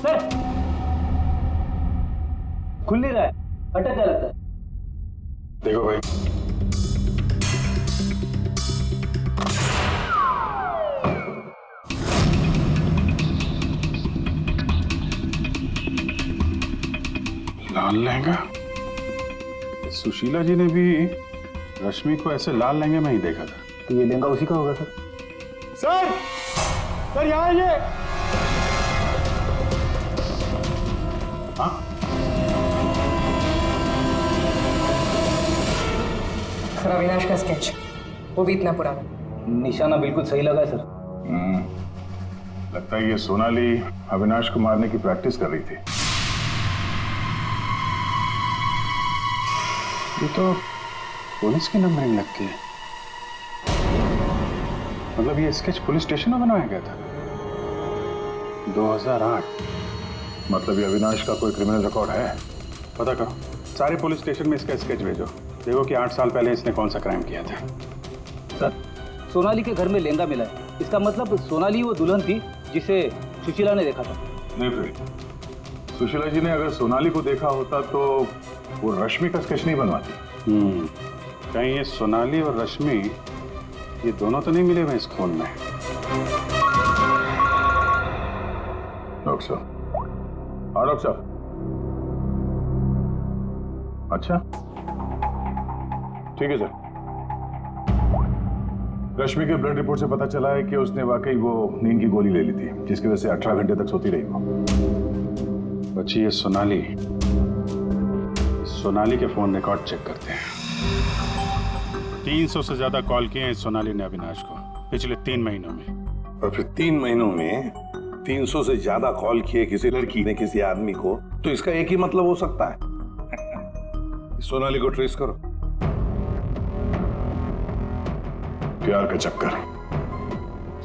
Sir खुल नहीं रहा है, अटक गया लगता है। देखो भाई, लाल लहंगा। सुशीला जी ने भी रश्मि को ऐसे लाल लहंगे में ही देखा था। तो ये लहंगा उसी का होगा सर। सर, सर यहाँ आइए। हाँ, सर अविनाश का स्केच, वो भी इतना पुराना। निशाना बिल्कुल सही लगा है सर। लगता है ये सोनाली अविनाश को मारने की प्रैक्टिस कर रही थी। ये तो पुलिस की नंबरिंग लगती है। मतलब ये स्केच पुलिस स्टेशन में बनाया गया था 2008। मतलब ये अविनाश का कोई क्रिमिनल रिकॉर्ड है। पता करो, सारे पुलिस स्टेशन में इसका स्केच भेजो। देखो कि 8 साल पहले इसने कौन सा क्राइम किया था। सर सोनाली के घर में लहंगा मिला है, इसका मतलब सोनाली वो दुल्हन थी जिसे सुशीला ने देखा था। नहीं फिर सुशीला जी ने अगर सोनाली को देखा होता तो वो रश्मि का स्केच नहीं बनवाती। कहीं ये सोनाली और रश्मि ये दोनों तो नहीं मिले हुए इस खून में। डॉक्टर साहब। हाँ डॉक्टर साहब। अच्छा ठीक है सर। रश्मि के ब्लड रिपोर्ट से पता चला है कि उसने वाकई वो नींद की गोली ले ली थी, जिसकी वजह से 18 घंटे तक सोती रही वो। बच्ची ये सोनाली के फोन रिकॉर्ड चेक करते हैं। 300 से ज्यादा कॉल किए हैं सोनाली ने अविनाश को पिछले 3 महीनों में। और फिर 3 महीनों में 300 से ज्यादा कॉल किए किसी लड़की ने किसी आदमी को, तो इसका एक ही मतलब हो सकता है। सोनाली को ट्रेस करो। प्यार का चक्कर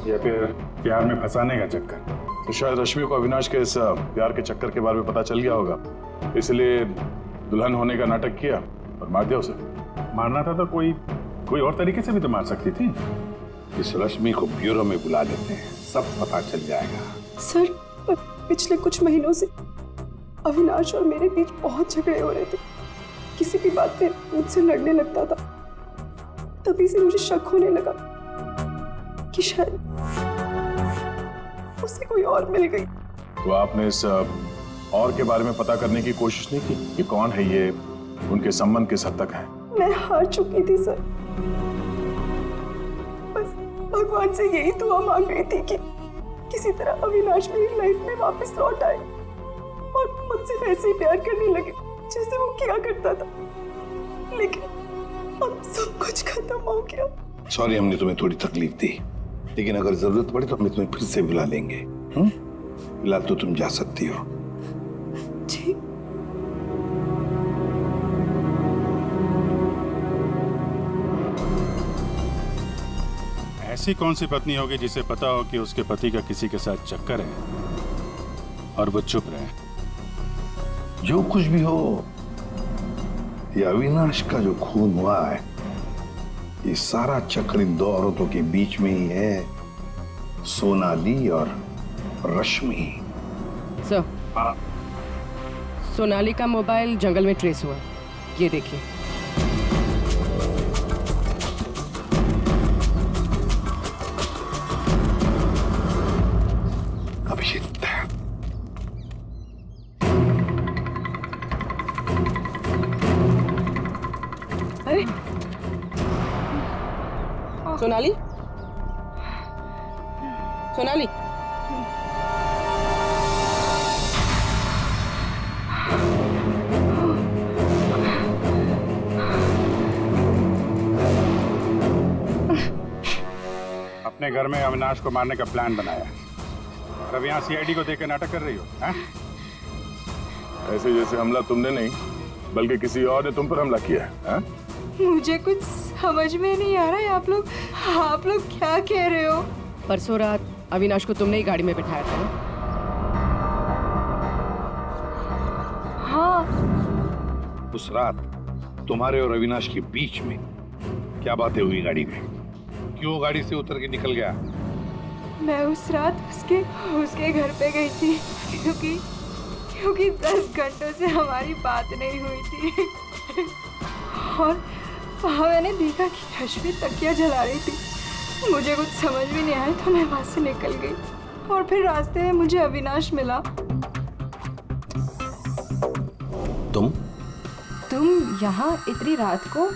या फिर प्यार में फंसाने का चक्कर। तो शायद रश्मि को अविनाश के इस प्यार के चक्कर के बारे में पता चल गया होगा, इसलिए दुल्हन होने का नाटक किया और मार दिया उसे। मारना था तो कोई और तरीके से भी तो मार सकती थी। इस रश्मि को ब्यूरो में बुला देते हैं, सब पता चल जाएगा। सर पिछले कुछ महीनों से अविनाश और मेरे बीच बहुत झगड़े हो रहे थे। किसी भी बात पे मुझसे लड़ने लगता था। तभी से मुझे शक होने लगा कि शायद उसे कोई और मिल गई। तो आपने इस और के बारे में पता करने की कोशिश नहीं की कि कौन है ये, उनके संबंध किस हद तक है? मैं हार चुकी थी सर। बस भगवान से यही दुआ मांग रही थी कि किसी तरह अविनाश मेरी लाइफ में वापस लौट आए और मुझसे वैसे ही प्यार करने लगे जैसे वो किया करता था। लेकिन अब सब कुछ खत्म हो गया। सॉरी हमने तुम्हें थोड़ी तकलीफ दी, लेकिन अगर जरूरत पड़े तो हम तुम्हें फिर से बुला लेंगे। फिलहाल तो तुम जा सकती हो। जी। ऐसी कौन सी पत्नी होगी जिसे पता हो कि उसके पति का किसी के साथ चक्कर है और वो चुप रहे? जो कुछ भी हो, ये अविनाश का जो खून हुआ है, ये सारा चक्कर इन 2 औरतों के बीच में ही है, सोनाली और रश्मि। सर, सोनाली का मोबाइल जंगल में ट्रेस हुआ, ये देखिए। अभिषेक, अरे सोनाली, सोनाली, अपने घर में अविनाश को मारने का प्लान बनाया और अब यहाँ सीआईडी को देकर नाटक कर रही हो? ऐसे जैसे हमला तुमने नहीं बल्कि किसी और ने तुम पर हमला किया है। मुझे कुछ समझ में नहीं आ रहा है। आप लोग क्या कह रहे हो? परसों रात अविनाश को तुमने ही गाड़ी में बिठाया था ना? हाँ। उस रात तुम्हारे और अविनाश के बीच में क्या बातें हुई गाड़ी में? क्यों गाड़ी से उतर के निकल गया? मैं उस रात उसके घर पे गई थी क्योंकि क्योंकि 10 घंटों से हमारी बात नहीं हुई थी। और वहाँ मैंने देखा कि रश्मि तकिया जला रही थी। मुझे कुछ समझ भी नहीं आया तो मैं वहाँ से निकल गई और फिर रास्ते में मुझे अविनाश मिला। तुम यहाँ इतनी रात को?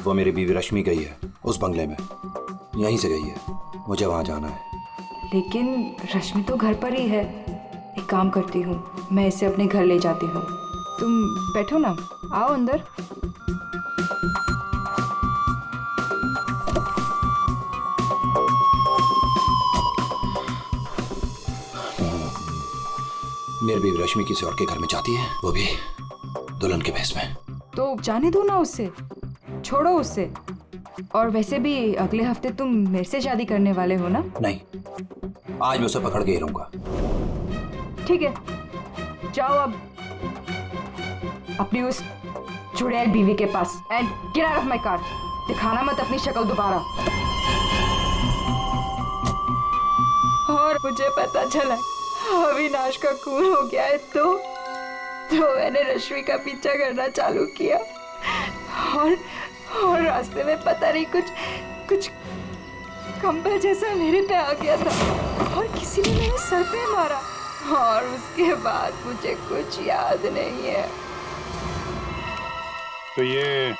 वो मेरी बीवी रश्मि गई है उस बंगले में, यहीं से गई है, मुझे वहां जाना है। लेकिन रश्मि तो घर पर ही है। एक काम करती हूँ, मैं इसे अपने घर ले जाती हूँ। तुम बैठो ना, आओ अंदर। मेरी बीवी रश्मि किसी और के घर में जाती है, वो भी दुल्हन के भेष में। तो जाने दो ना उसे, छोड़ो उसे। और वैसे भी अगले हफ्ते तुम मेरे से शादी करने वाले हो ना? नहीं, आज मैं उसे पकड़ के ही रहूंगा। ठीक है, जाओ अब अपनी उस चुड़ैल बीवी के पास and get out of my car. दिखाना मत अपनी शक्ल दोबारा। और मुझे पता चला अविनाश का खून हो गया है तो मैंने रश्मि का पीछा करना चालू किया और रास्ते में पता नहीं कुछ कंबल जैसा मेरे पे आ गया था और किसी ने मेरे सर पे मारा और उसके बाद मुझे कुछ याद नहीं है। तो ये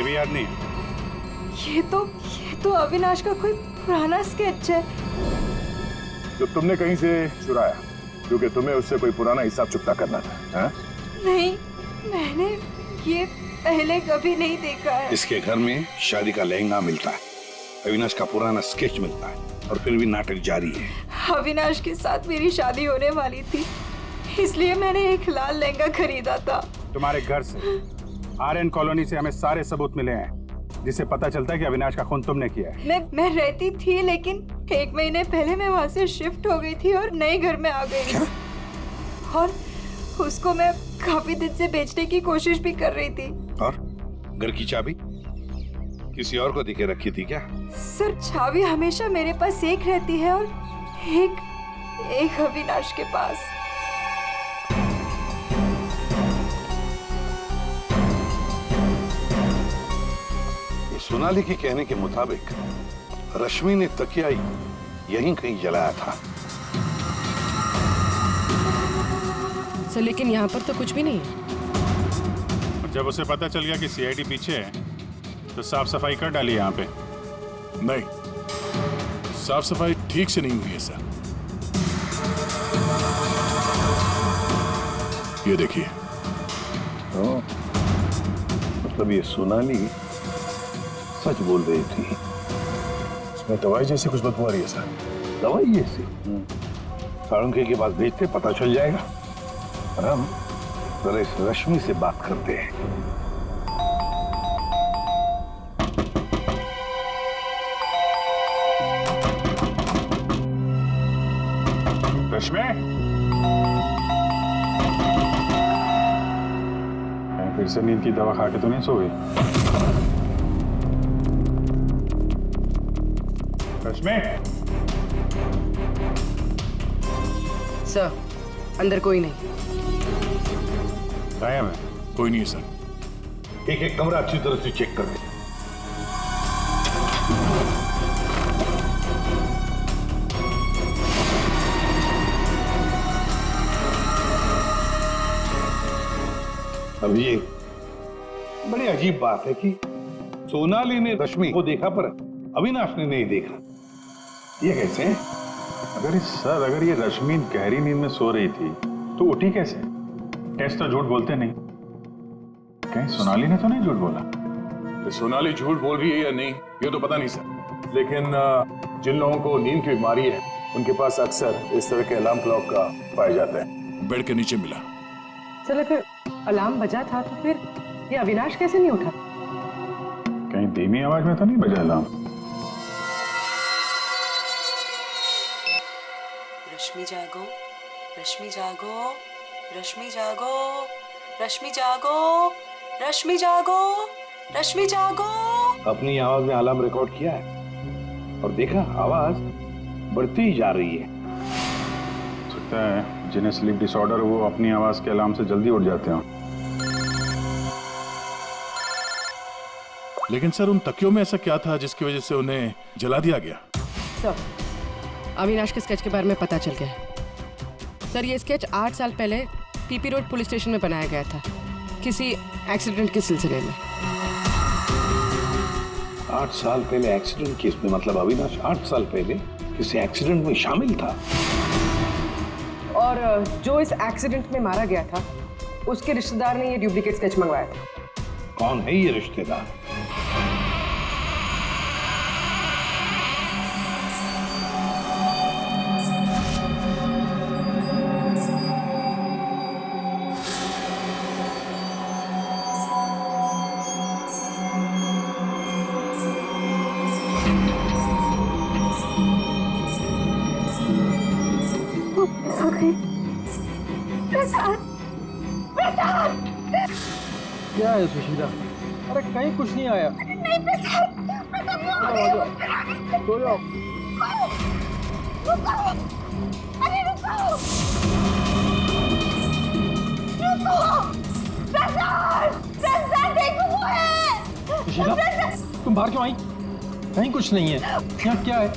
भी याद नहीं है? ये तो अविनाश का कोई पुराना स्केच है जो तुमने कहीं से चुराया, क्योंकि तुम्हें उससे कोई पुराना हिसाब चुकता करना था। हा? नहीं, मैंने ये पहले कभी नहीं देखा है। इसके घर में शादी का लहंगा मिलता है, अविनाश का पुराना स्केच मिलता है और फिर भी नाटक जारी है। अविनाश के साथ मेरी शादी होने वाली थी, इसलिए मैंने एक लाल लहंगा खरीदा था। तुम्हारे घर से, आर्यन कॉलोनी से हमें सारे सबूत मिले हैं जिससे पता चलता है कि अविनाश का खून तुमने किया है। मैं रहती थी, लेकिन 1 महीने पहले मैं वहाँ से शिफ्ट हो गई थी और नए घर में आ गई। और उसको मैं काफी दिन से बेचने की कोशिश भी कर रही थी। और घर की चाबी किसी और को देके रखी थी क्या? सर, चाबी हमेशा मेरे पास एक रहती है और एक अविनाश के पास। सोनाली के कहने के मुताबिक रश्मि ने तकिया यहीं कहीं जलाया था। सर, लेकिन यहाँ पर तो कुछ भी नहीं है। जब उसे पता चल गया कि सीआईडी पीछे है तो साफ सफाई कर डाली यहाँ पे। नहीं, साफ सफाई ठीक से नहीं हुई है सर। ये देखिए। मतलब ये सोनाली सच बोल रही थी। इसमें दवाई जैसी कुछ बदबू आ रही है सर। दवाई जैसी? साळुंखे के पास भेजते, पता चल जाएगा। और हम जरा इस रश्मि से बात करते हैं। रश्मि, फिर से नींद की दवा खा के तो नहीं सो गई? रश्मि, सर, अंदर कोई नहीं। गायब है? कोई नहीं है सर। एक कमरा अच्छी तरह से चेक कर ले। अब ये बड़ी अजीब बात है कि सोनाली ने रश्मि को देखा पर अविनाश ने नहीं देखा। ये कैसे? अगर ये रश्मि गहरी नींद में सो रही थी तो उठी कैसे? टेस्ट तो झूठ बोलते नहीं। कहीं सोनाली ने तो नहीं झूठ बोला? कि सोनाली झूठ बोल रही है या नहीं ये तो पता नहीं सर, लेकिन जिन लोगों को नींद की बीमारी है उनके पास अक्सर इस तरह के अलार्म क्लॉक का पाया जाता है। बेड के नीचे मिला। सर, अगर अलार्म बजा था तो फिर ये अविनाश कैसे नहीं उठा? कहीं धीमी आवाज में तो नहीं बजा अलार्म? रश्मि जागो, रश्मि जागो, रश्मि जागो, रश्मि जागो, रश्मि जागो, रश्मि जागो। अपनी आवाज में अलार्म रिकॉर्ड किया है और देखा आवाज बढ़ती ही जा रही है। लगता है जिन्हें स्लीप डिसऑर्डर वो अपनी आवाज के अलार्म से जल्दी उठ जाते हैं। लेकिन सर उन तकियों में ऐसा क्या था जिसकी वजह से उन्हें जला दिया गया? सर, अविनाश के स्केच के बारे में पता चल गया है। सर, ये स्केच 8 साल पहले पीपी रोड पुलिस स्टेशन में बनाया गया था, किसी एक्सीडेंट के सिलसिले में। 8 साल पहले एक्सीडेंट केस में, मतलब अविनाश 8 साल पहले किसी एक्सीडेंट में शामिल था। और जो इस एक्सीडेंट में मारा गया था, उसके रिश्तेदार ने ये डुप्लीकेट स्केच मंगवाया था। कौन है ये रिश्तेदार? क्या है सुशीला? अरे कहीं कुछ नहीं आया। सो जाओ। सुशीला, तुम बाहर क्यों आई? कहीं कुछ नहीं है। यहाँ क्या है?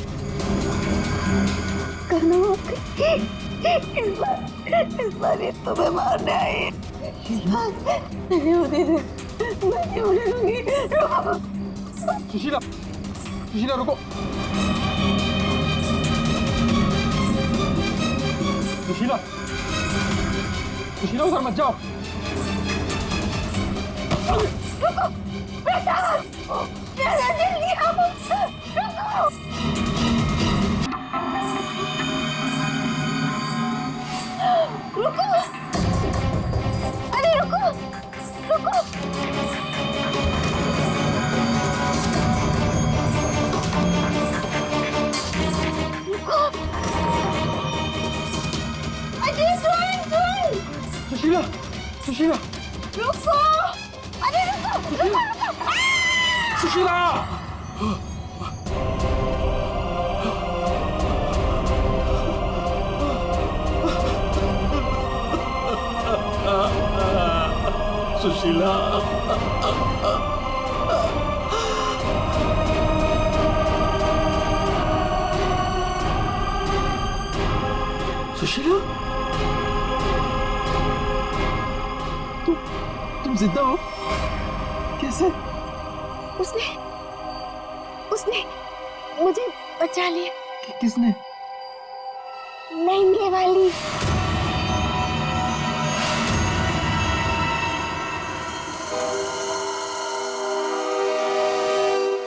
इस बार ये तुम्हें मारने आई। नहीं होती थी, मैं क्यों लूंगी? सुशीला, सुशीला रुको। सुशीला, सुशीला उधर मत जाओ। रुको, मेरा दिल दिया, रुको। रुको, अरे रुको, रुको। रुको, अरे सुन। सुशीला, सुशीला, रुको, अरे रुको, रुको। सुशीला। सुशीला, सुशीला, तुम जिंदा हो? कैसे? उसने मुझे बचा लिया। किसने? लहंगे वाली।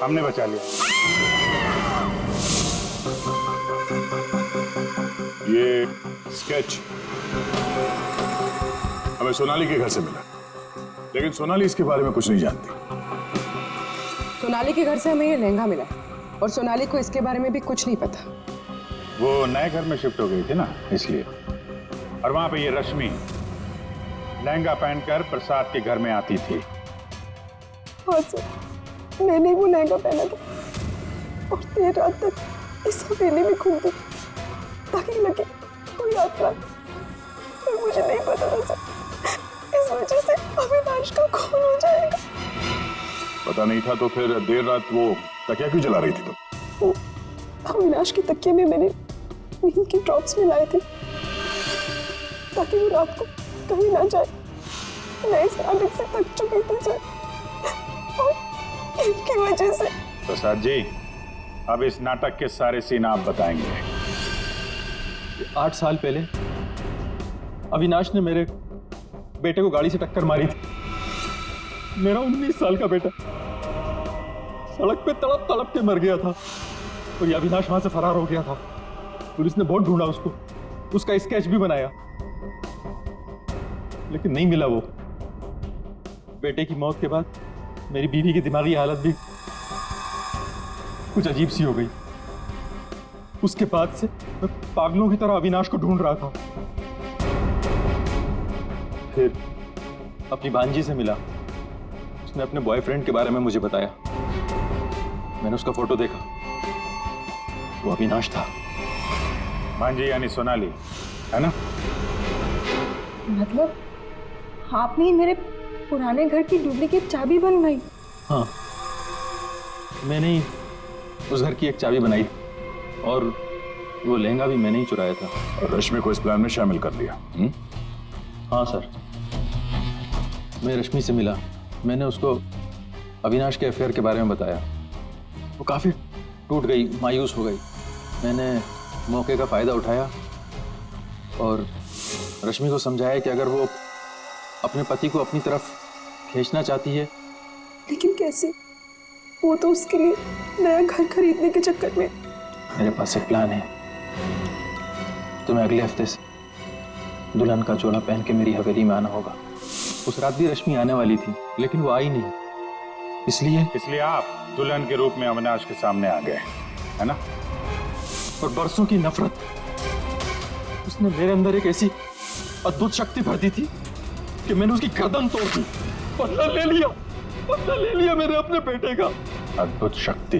हमने बचा लिया। ये स्केच हमें सोनाली के घर से मिला, लेकिन सोनाली इसके बारे में कुछ नहीं जानती। सोनाली के घर से हमें ये लहंगा मिला और सोनाली को इसके बारे में भी कुछ नहीं पता। वो नए घर में शिफ्ट हो गई थी ना, इसलिए। और वहां पे ये रश्मि लहंगा पहनकर प्रसाद के घर में आती थी। हाँ सर, मैंने वो लहंगा पहना था और देर रात तक इस हवेली में घूमती ताकि लगे कोई यात्रा। और मुझे नहीं पता था सर, इस वजह से अविनाश का खून हो जाएगा। पता नहीं था तो फिर देर रात वो तकिया क्यों जला रही थी? वो अविनाश के तकिए में मैंने नींद की ड्रॉप्स मिलाए थे ताकि वो रात को कहीं ना जाए। मैं इस आदत से थक चुकी थी सर, और इनकी वजह से। प्रसाद जी, अब इस नाटक के सारे सीन आप बताएंगे। 8 साल पहले अविनाश ने मेरे बेटे को गाड़ी से टक्कर मारी थी। मेरा 19 साल का बेटा सड़क पे तड़प तड़प के मर गया था और ये अविनाश वहां से फरार हो गया था। पुलिस ने बहुत ढूंढा उसको, उसका स्केच भी बनाया, लेकिन नहीं मिला वो। बेटे की मौत के बाद मेरी बीवी की दिमागी हालत भी कुछ अजीब सी हो गई। उसके बाद से मैं पागलों की तरह अविनाश को ढूंढ रहा था। फिर अपनी भांजी से मिला, उसने अपने बॉयफ्रेंड के बारे में मुझे बताया। मैंने उसका फोटो देखा, वो अविनाश था। भांजी यानी सोनाली, है ना? मतलब आपने ही मेरे पुराने घर की डुप्लीकेट चाबी बनवाई? हाँ, मैंने ही उस घर की एक चाबी बनाई थी और वो लहंगा भी मैंने ही चुराया था। और रश्मि को इस प्लान में शामिल कर लिया। हाँ सर, मैं रश्मि से मिला, मैंने उसको अविनाश के अफेयर के बारे में बताया। वो काफ़ी टूट गई, मायूस हो गई। मैंने मौके का फ़ायदा उठाया और रश्मि को समझाया कि अगर वो अपने पति को अपनी तरफ खींचना चाहती है। लेकिन कैसे? वो तो उसके लिए नया घर खरीदने के चक्कर में। मेरे पास एक प्लान है। तुम्हें अगले हफ्ते से दुल्हन का जोड़ा पहन के मेरी हवेली में आना होगा। उस रात भी रश्मि आने वाली थी लेकिन वो आई नहीं, इसलिए आप दुल्हन के रूप में अविनाश के सामने आ गए, है ना? और बरसों की नफरत उसने मेरे अंदर एक ऐसी अद्भुत शक्ति भर दी थी कि मैंने उसकी गर्दन तोड़ दी। बदला ले लिया मेरे अपने बेटे का। अद्भुत शक्ति?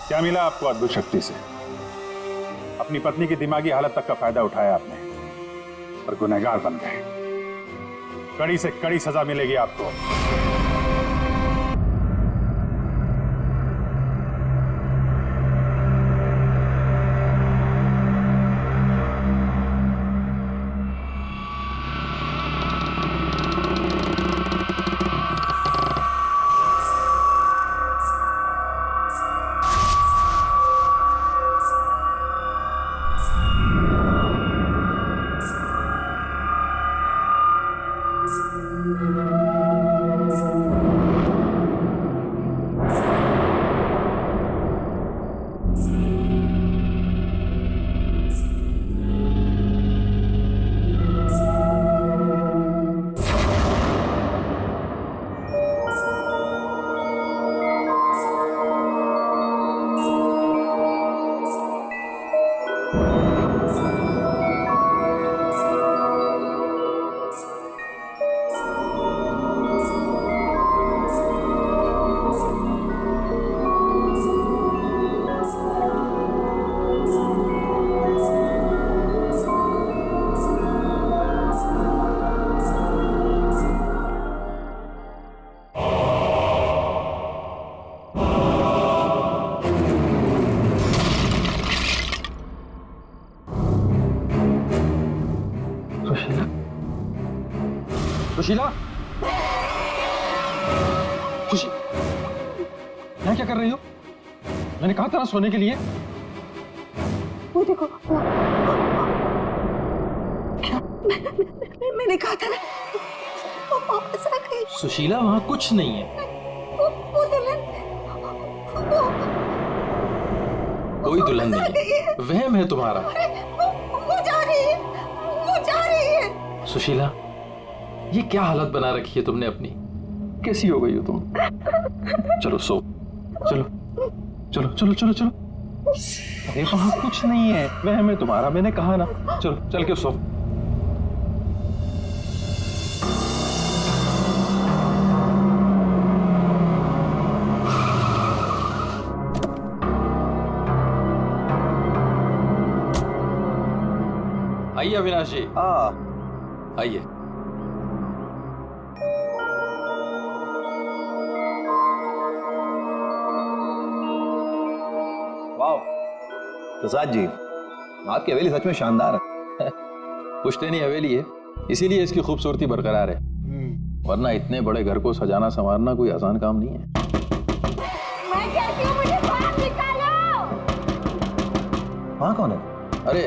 क्या मिला आपको अद्भुत शक्ति से? अपनी पत्नी की दिमागी हालत तक का फायदा उठाया आपने और गुनहगार बन गए। कड़ी से कड़ी सजा मिलेगी आपको। सुशीला, यहाँ क्या कर रही हो? मैंने कहा था ना सोने के लिए। वो देखो, क्या? मैंने कहा था ना, वो वापस आ गई। सुशीला, वहां कुछ नहीं है। वो दुल्हन, कोई दुल्हन नहीं, वहम है तुम्हारा। वो जा रही है, वो जा रही है। सुशीला, ये क्या हालत बना रखी है तुमने अपनी? कैसी हो गई हो तुम? चलो सो, चलो चलो चलो चलो चलो। अरे वहां कुछ नहीं है, वहम है तुम्हारा, मैंने कहा ना। चलो चल के सो। आइए अविनाश जी, आइए। प्रसाद जी, आपकी हवेली सच में शानदार है। पुश्तैनी हवेली है, इसीलिए इसकी खूबसूरती बरकरार है, वरना इतने बड़े घर को सजाना संवारना कोई आसान काम नहीं है। मैं कहती हूँ मुझे बाहर निकालो। वहाँ कौन है? अरे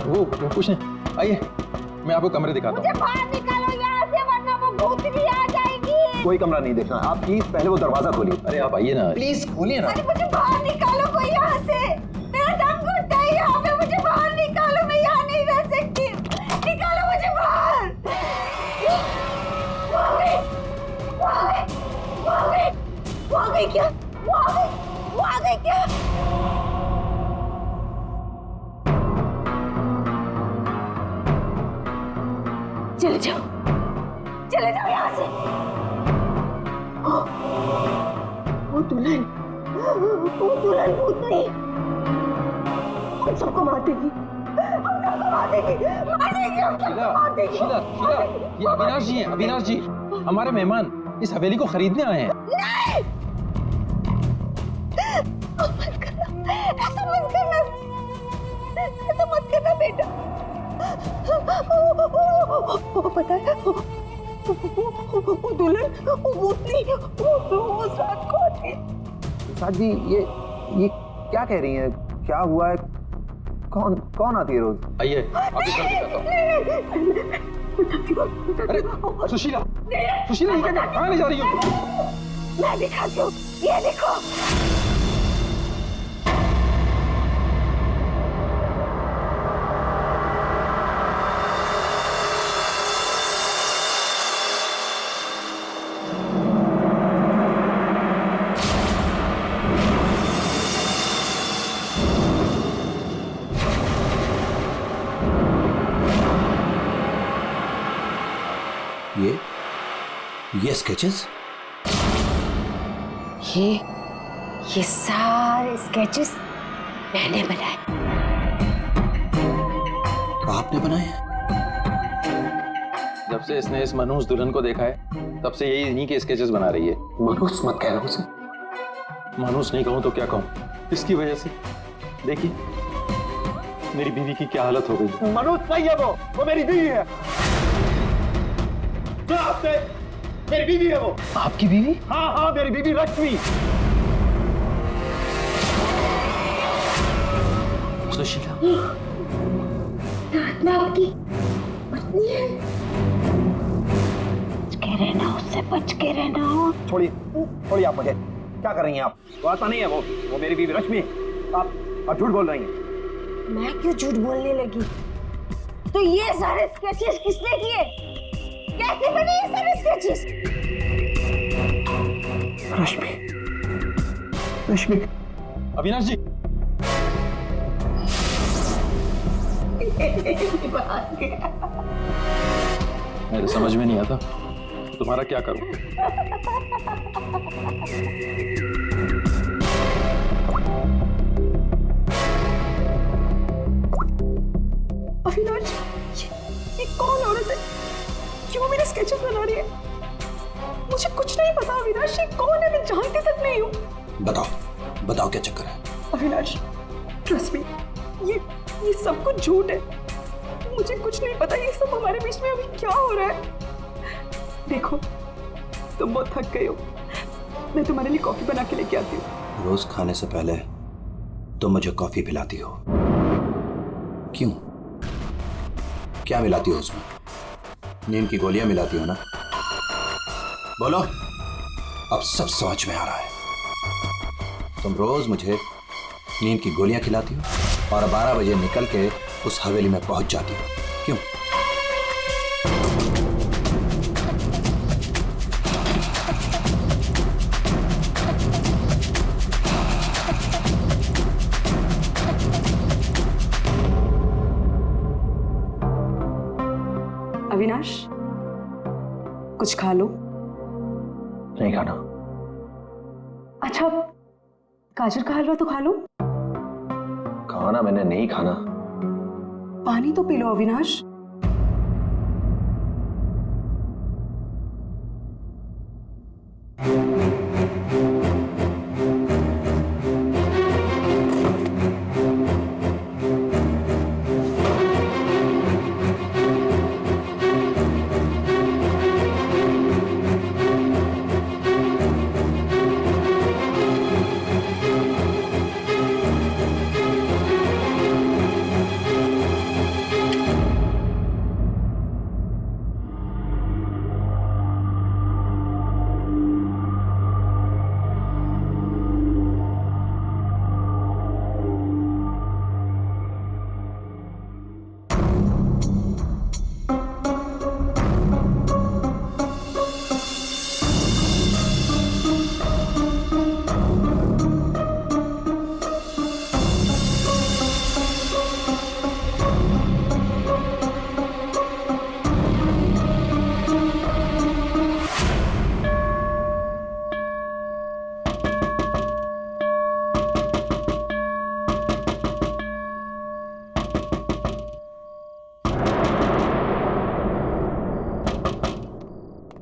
वो कुछ नहीं, आइए मैं आपको कमरे दिखाता हूँ। मुझे बाहर निकालो यहाँ से, वरना वो भूतनी आ जाएगी। कोई कमरा नहीं देखना, आप प्लीज पहले वो दरवाजा खोलिए। अरे आप आइए ना, प्लीज खोलिए ना। अरे मुझे बाहर निकालो कोई यहाँ से, मेरा दम घुटता है यहाँ पे। मुझे बाहर निकालो, मैं यहाँ नहीं रह सकती। निकालो मुझे बाहर। वो आ गई, वो आ गई, वो आ गई, वो आ गई क्या? वो आ गई, वो आ गई क्या? चले जाओ, चले जाओ यहाँ से। वो दुल्हन भूतनी हम सबको मार देगी। शीला, शीला, शीला, ये अविनाश जी हैं, अविनाश जी, हमारे मेहमान इस हवेली को खरीदने आए हैं। मत करना, ऐसा मत करना, ऐसा मत करना बेटा। वो पता है, वो दुल्हन, वो भूतनी, वो रोज रात को आती है। साथ जी, ये क्या कह रही हैं? क्या हुआ है? कौन आती है रोज? आइए, आपको सब दिखाता हूँ। अरे, सुशीला, सुशीला, ये क्या कहाँ ले जा रही हो? मैं दिखाती हूँ, ये देखो। ये स्केचेस? ये सारे स्केचेस मैंने बनाए। आपने बनाए? जब से इसने इस मनहूस दुल्हन को देखा है, तब से यही इन्हीं के स्केचेस बना रही है। मनहूस मत कहना उसे। मनहूस नहीं कहूं तो क्या कहूं? इसकी वजह से देखिए मेरी बीवी की क्या हालत हो गई। मनहूस नहीं है वो मेरी बीवी है। क्या आपने? मेरी बीवी है वो। आपकी बीवी? हाँ, मेरी बीवी रश्मि। सुशीला, आत्मा आपकी पत्नी है। बच के रहना, उससे बच के रहना। छोड़िए आप मुझे। क्या कर रही हैं आप? वो आत्मा नहीं है वो मेरी बीवी रश्मि। आप झूठ बोल रही हैं। मैं क्यों झूठ बोलने लगी? तो ये सारे स्केचेस किसने किए? कैसे बने ये सारे स्केचेस? रश्मि। अविनाश जी, मेरे समझ में नहीं आता तुम्हारा क्या करूं। अविनाश, ये कौन औरत है? क्यों मेरे स्केचेस बना रही है? मुझे कुछ नहीं पता अविनाश, ये कौन है? मैं जानती तक नहीं हूँ। बताओ क्या चक्कर है? अविनाश, ट्रस्ट मी, ये सब कुछ झूठ है। मुझे कुछ नहीं पता ये सब हमारे बीच में अभी क्या हो रहा है। देखो, तुम बहुत थक गए हो, मैं तुम्हारे लिए कॉफी बना के लेके आती हूँ। रोज खाने से पहले तुम मुझे कॉफी पिलाती हो, क्यों? क्या मिलाती हो उसमें? नींद की गोलियां मिलाती हो ना? बोलो, अब सब समझ में आ रहा है। तुम रोज मुझे नींद की गोलियां खिलाती हो और 12 बजे निकल के उस हवेली में पहुंच जाती हो, क्यों? अविनाश, कुछ खा लो। नहीं खाना। अच्छा, गाजर का हलवा तो खा लो। खाना मैंने नहीं खाना। पानी तो पी लो अविनाश।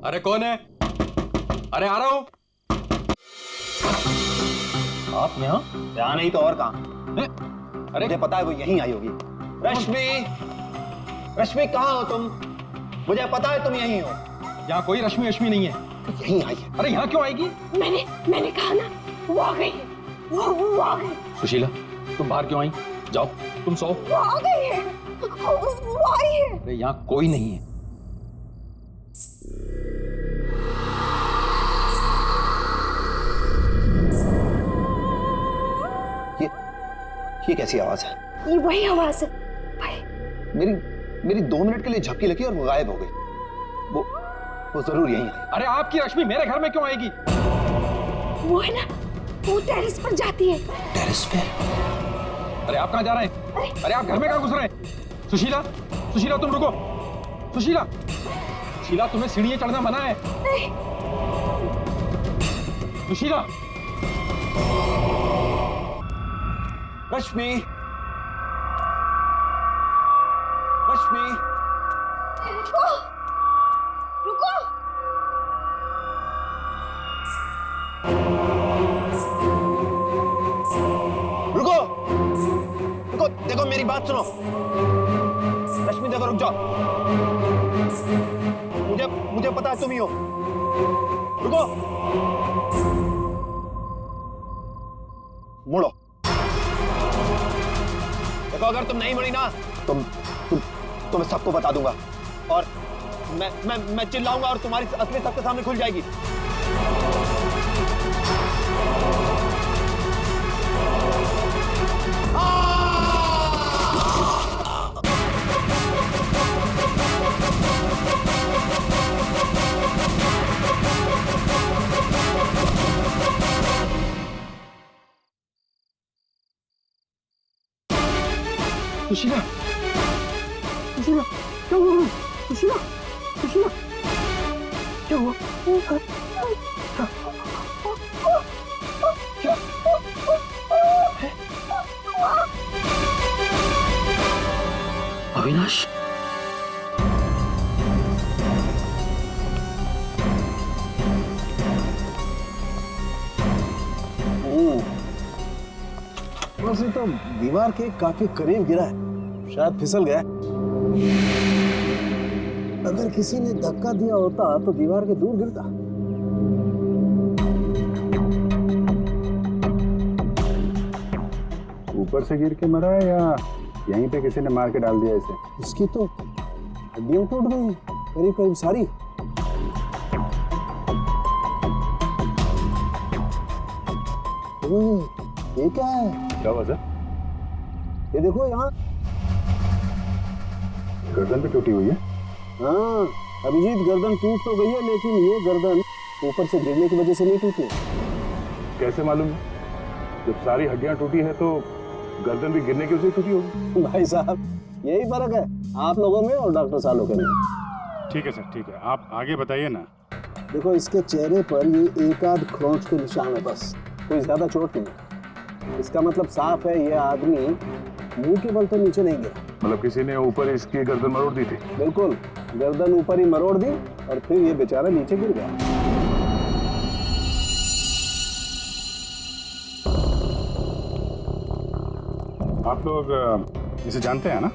अरे कौन है? अरे आ रहा हूं। आप यहाँ नहीं तो और कहाँ? अरे मुझे पता है वो यहीं आई होगी। रश्मि, रश्मि कहाँ हो तुम? मुझे पता है तुम यहीं हो। यहाँ कोई रश्मि नहीं है। यहीं आई है। अरे यहाँ क्यों आएगी? मैंने कहा ना, वो आ गई है। वो आ गई। सुशीला, तुम बाहर क्यों आई? जाओ, तुम सो। वो आ गई है। वो आई है। अरे यहाँ कोई नहीं है। ये कैसी आवाज है? ये वही आवाज है। मेरी 2 मिनट के लिए झपकी लगी और वो गायब हो गई। वो जरूर यहीं आई। अरे आपकी रश्मि मेरे घर में क्यों आएगी? वो है ना, वो टेरेस पर जाती है। टेरेस पे? अरे आप कहाँ जा रहे हैं? अरे आप घर में कहाँ घुस रहे हैं? सुशीला, सुशीला तुम रुको। सुशीला, सुशीला तुम्हें सीढ़ियां चढ़ना मना है। नहीं। सुशीला। रश्मि, रश्मि, रुको, रुको। रुको, रुको, देखो मेरी बात सुनो। रश्मि देखो, रुक जाओ। मुझे पता है तुम ही हो। रुको, मुड़ो। देखो अगर तुम नहीं मुड़ी ना तो मैं सबको बता दूंगा और मैं चिल्लाऊंगा और तुम्हारी असली सबके सामने खुल जाएगी। सुशीला, सुशीला, क्या हुआ? सुशीला, सुशीला, क्या हुआ? अविनाश, वैसे तो दीवार के काफी करीब गिरा है, शायद फिसल गया। अगर किसी ने धक्का दिया होता तो दीवार के दूर गिरता। ऊपर से गिर के मरा है या यहीं पे किसी ने मार के डाल दिया इसे? इसकी तो हड्डियां टूट गई हैं, करीब करीब सारी। ये क्या है? क्या हुआ सर? ये देखो यहाँ। गर्दन भी टूटी हुई है। हाँ अभिजीत, गर्दन टूट तो गई है लेकिन ये गर्दन ऊपर से गिरने की वजह से नहीं टूटी। कैसे मालूम है? जब सारी हड्डियां टूटी है तो गर्दन भी गिरने की वजह से टूटी होगी। भाई साहब यही फर्क है आप लोगों में और डॉक्टर सालों के में। ठीक है सर, ठीक है, आप आगे बताइए ना। देखो इसके चेहरे पर ये एक आध खरोंच के निशान है, बस कोई ज्यादा चोट नहीं। इसका मतलब साफ है ये आदमी मुंह के बल तो नीचे नहीं गिरा। मतलब किसी ने ऊपर इसकी गर्दन मरोड़ दी थी? बिल्कुल, गर्दन ऊपर ही मरोड़ दी और फिर ये बेचारा नीचे गिर गया। आप लोग इसे जानते हैं ना?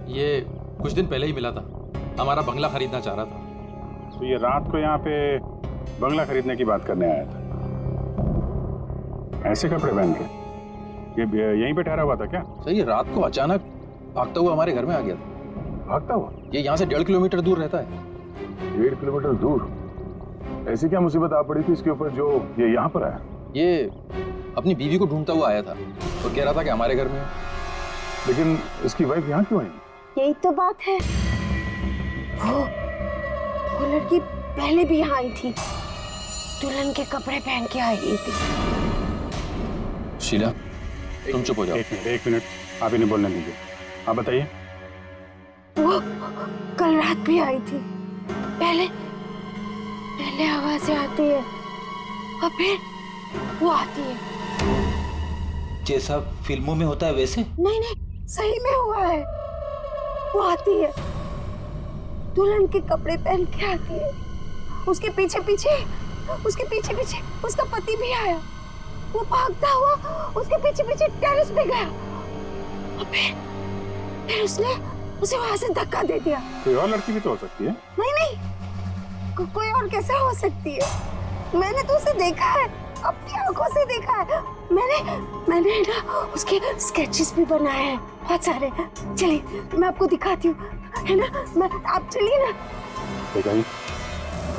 ये कुछ दिन पहले ही मिला था, हमारा बंगला खरीदना चाह रहा था। तो ये रात को यहाँ पे बंगला खरीदने की बात करने आया था। ऐसे कपड़े पहन के ये यहीं पे ठहरा हुआ था क्या? सही, रात को अचानक भागता हुआ हमारे घर में आ गया था। भागता हुआ? ये यहाँ से 1.5 किलोमीटर दूर रहता है। 1.5 किलोमीटर दूर? ऐसी क्या मुसीबत आ पड़ी थी इसके ऊपर जो ये यहाँ पर आया? ये अपनी बीवी को ढूंढता हुआ आया था और कह रहा था कि हमारे घर में। लेकिन इसकी वाइफ यहाँ क्यों आई? यही तो बात है, वो लड़की पहले भी यहाँ आई थी, दुल्हन के कपड़े पहन के आई थी। शीला, तुम चुप हो जाओ। एक मिनट, आप इन्हें बोलने दीजिए। आप बताइए। वो कल रात भी आई थी, पहले आवाजें आती है और फिर वो आती है। जैसा फिल्मों में होता है वैसे? नहीं, सही में हुआ है। वो आती है, दुल्हन के कपड़े पहन के आती है उसके पीछे पीछे उसका पति भी आया। वो भागता हुआ उसके पीछे पीछे टेरेस पे गया और फिर उसने उसे वहां से धक्का दे दिया। कोई और लड़की भी तो हो सकती है। नहीं, कोई और कैसे हो सकती है? मैंने तो उसे देखा है, अपनी आंखों से देखा है। मैंने ना उसके स्केचेस भी बनाए हैं बहुत सारे। चलिए मैं आपको दिखाती हूँ, है ना? आप चलिए ना। देखा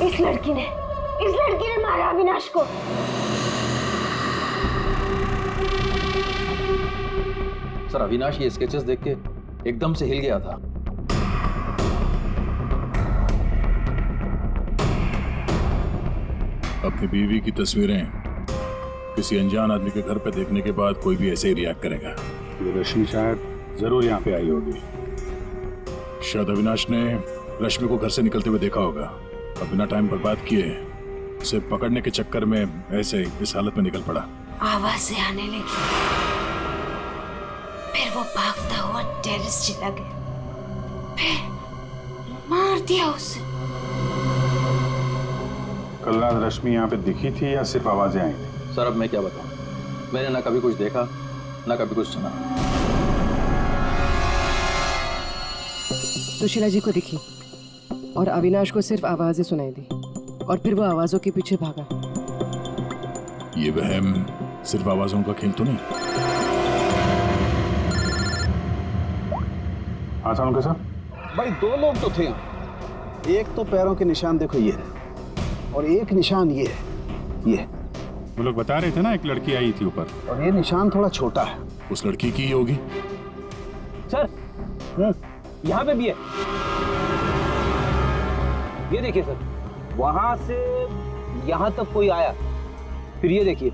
इस लड़की ने मारा अविनाश को। सर अविनाश ये स्केचेस देख के एकदम से हिल गया था। अपनी बीवी की तस्वीरें किसी अनजान आदमी के घर पे देखने के बाद कोई भी ऐसे ही रिएक्ट करेगा। ये रश्मि शायद जरूर यहाँ पे आई होगी। शायद अविनाश ने रश्मि को घर से निकलते हुए देखा होगा और बिना टाइम बर्बाद किए उसे पकड़ने के चक्कर में ऐसे इस हालत में निकल पड़ा। आवाजें आने लगी, फिर वो भागता हुआ टेरेस चला गया, फिर मार दिया उसे। कल रात रश्मि यहाँ पे दिखी थी या सिर्फ आवाजें आई थी? सर अब मैं क्या बताऊं, मैंने ना कभी कुछ देखा ना कभी कुछ सुना। सुशीला जी को दिखी और अविनाश को सिर्फ आवाजें सुनाई दी और फिर वो आवाजों के पीछे भागा। ये वहम सिर्फ आवाजों का खेल तो नहीं? हाँ सामने साहब। भाई दो लोग तो थे, एक तो पैरों के निशान देखो ये है और एक निशान ये है, ये। वो लोग बता रहे थे ना एक लड़की आई थी ऊपर, और ये निशान थोड़ा छोटा है। उस लड़की की ही होगी। सर यहाँ पे भी है, ये देखिए सर, वहां से यहाँ तक कोई आया, फिर ये देखिए,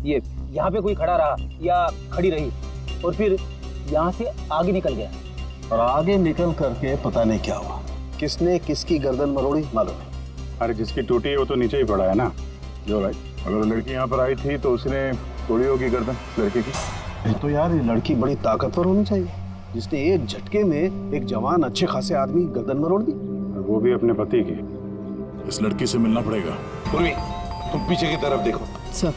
ये यहाँ पे कोई खड़ा रहा या खड़ी रही और फिर यहाँ से आगे निकल गया। और आगे निकल करके पता नहीं क्या हुआ, किसने किसकी गर्दन मरोड़ी मालूम नहीं। अरे जिसकी टूटी है वो तो नीचे ही पड़ा है ना। जो राइट, अगर लड़की यहाँ पर आई थी तो उसने तोड़ी होगी गर्दन लड़के की। तो यार ये लड़की बड़ी ताकतवर होनी चाहिए जिसने एक झटके में एक जवान अच्छे खासे आदमी गर्दन मरोड़ दी, वो भी अपने पति की। इस लड़की से मिलना पड़ेगा। पूर्वी, तुम पीछे की तरफ देखो। सर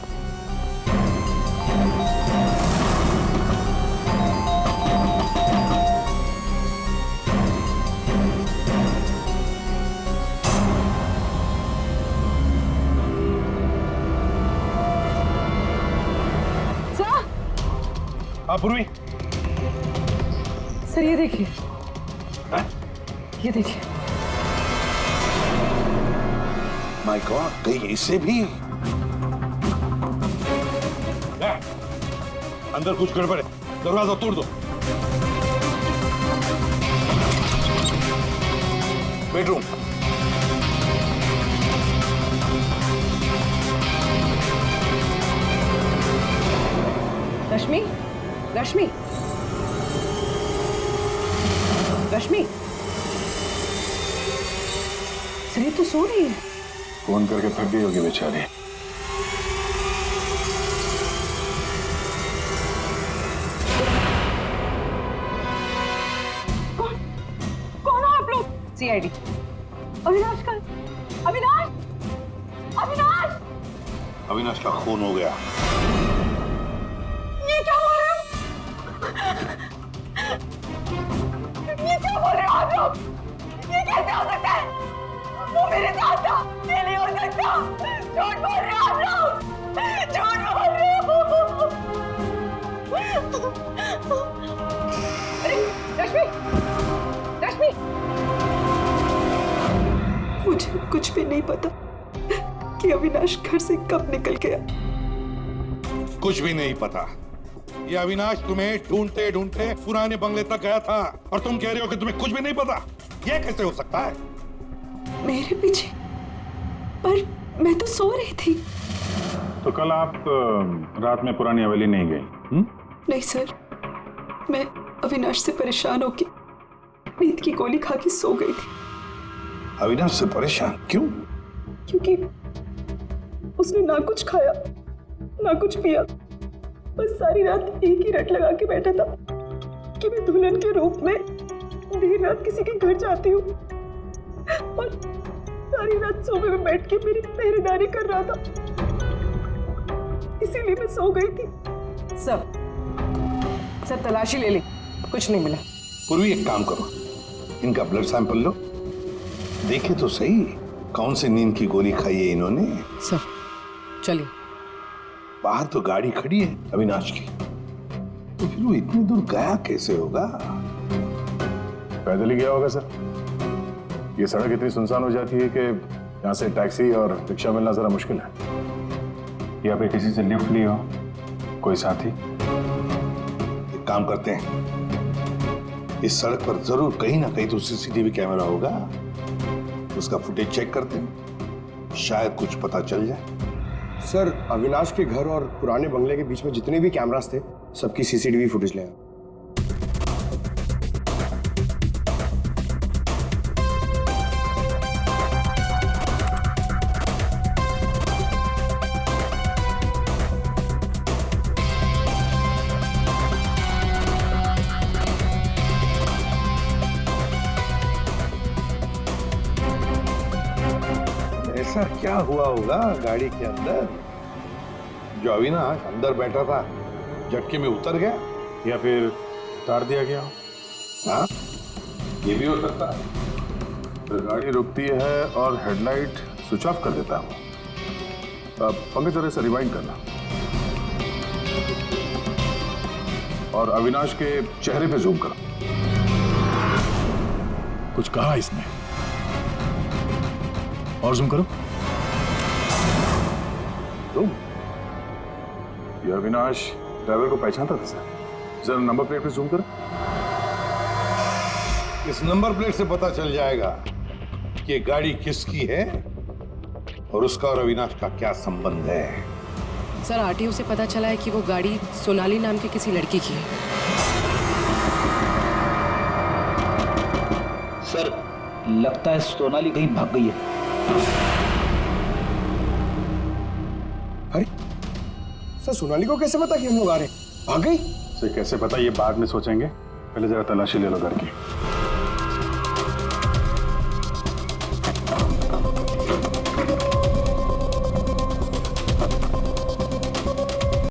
हाँ पूर्वी। सर ये देखिए, ये देखिए। माय गॉड, कहीं इसे भी अंदर कुछ गड़बड़ है, दरवाजा तोड़ दो। बेडरूम। रश्मि, रश्मि, रश्मि, सर ये तो सो रही है। फोन करके थक गई होगी बेचारी। कौन हो आप लोग? सीआईडी। अविनाश का, अविनाश, अविनाश, अविनाश का खून हो गया। ये क्या बोल रहे हो? ये क्या बोल रहे हो आप लोग? ये कैसे हो सकता है? वो मेरे साथ था, ये नहीं हो सकता। झूठ बोल रहे हो आप लोग, झूठ बोल रहे हो। अरे रश्मि, रश्मि, मुझे कुछ भी नहीं पता कि अविनाश घर से कब निकल गया। कुछ भी नहीं पता। ये अविनाश तुम्हें ढूंढते ढूंढते पुराने बंगले तक गया था और तुम कह रहे हो कि तुम्हें कुछ भी नहीं पता। ये कैसे हो सकता है? मेरे पीछे? पर मैं तो सो रही थी। तो कल आप रात में पुरानी हवेली नहीं गई? नहीं सर, मैं अविनाश से परेशान होकर नींद की गोली खा के सो गई थी। अविनाश से परेशान क्यों? क्योंकि उसने ना कुछ खाया ना कुछ पिया, बस सारी रात एक ही रट लगा के बैठा था कि मैं दुल्हन के रूप में देर रात किसी के घर जाती हूँ सारी रात सोफे में बैठ के मेरी पहरेदारी कर रहा था, इसीलिए मैं सो गई थी। सब तलाशी ले ली, कुछ नहीं मिला। पूर्वी एक काम करो, इनका ब्लड सैंपल लो, देखे तो सही कौन सी नींद की गोली खाई है इन्होंने। सर चलिए। बाहर तो गाड़ी खड़ी है अविनाश की, तो फिर वो इतनी दूर गया कैसे होगा? पैदल ही गया होगा सर। ये सड़क इतनी सुनसान हो जाती है कि यहाँ से टैक्सी और रिक्शा मिलना जरा मुश्किल है। या फिर किसी से लिफ्ट ली हो, कोई साथी। एक काम करते हैं, इस सड़क पर जरूर कहीं ना कहीं तो सीसीटीवी कैमरा होगा, उसका फुटेज चेक करते हैं, शायद कुछ पता चल जाए। सर अविनाश के घर और पुराने बंगले के बीच में जितने भी कैमरास थे सबकी सीसीटीवी फुटेज ले आए। ऐसा क्या हुआ होगा गाड़ी के अंदर जो अविनाश अंदर बैठा था झटके में उतर गया, या फिर उतार दिया गया हो। हाँ ये भी हो सकता है। तो गाड़ी रुकती है और हेडलाइट स्विच ऑफ कर देता हूँ। पंकज जरा से रिवाइंड करना और अविनाश के चेहरे पे जूम करो। कुछ कहा इसने, और जूम करो। ये अविनाश ड्राइवर को पहचानता था सर। जरा नंबर प्लेट पे जूम करो। इस नंबर प्लेट से पता चल जाएगा कि ये गाड़ी किसकी है और उसका और अविनाश का क्या संबंध है। सर आरटीओ से पता चला है कि वो गाड़ी सोनाली नाम की किसी लड़की की है। सर लगता है सोनाली कहीं भाग गई है। अरे सर सोनाली को कैसे पता कि हम लोग आ रहे हैं? भाग गई? सर कैसे पता, ये बाद में सोचेंगे, पहले जरा तलाशी ले लो घर की।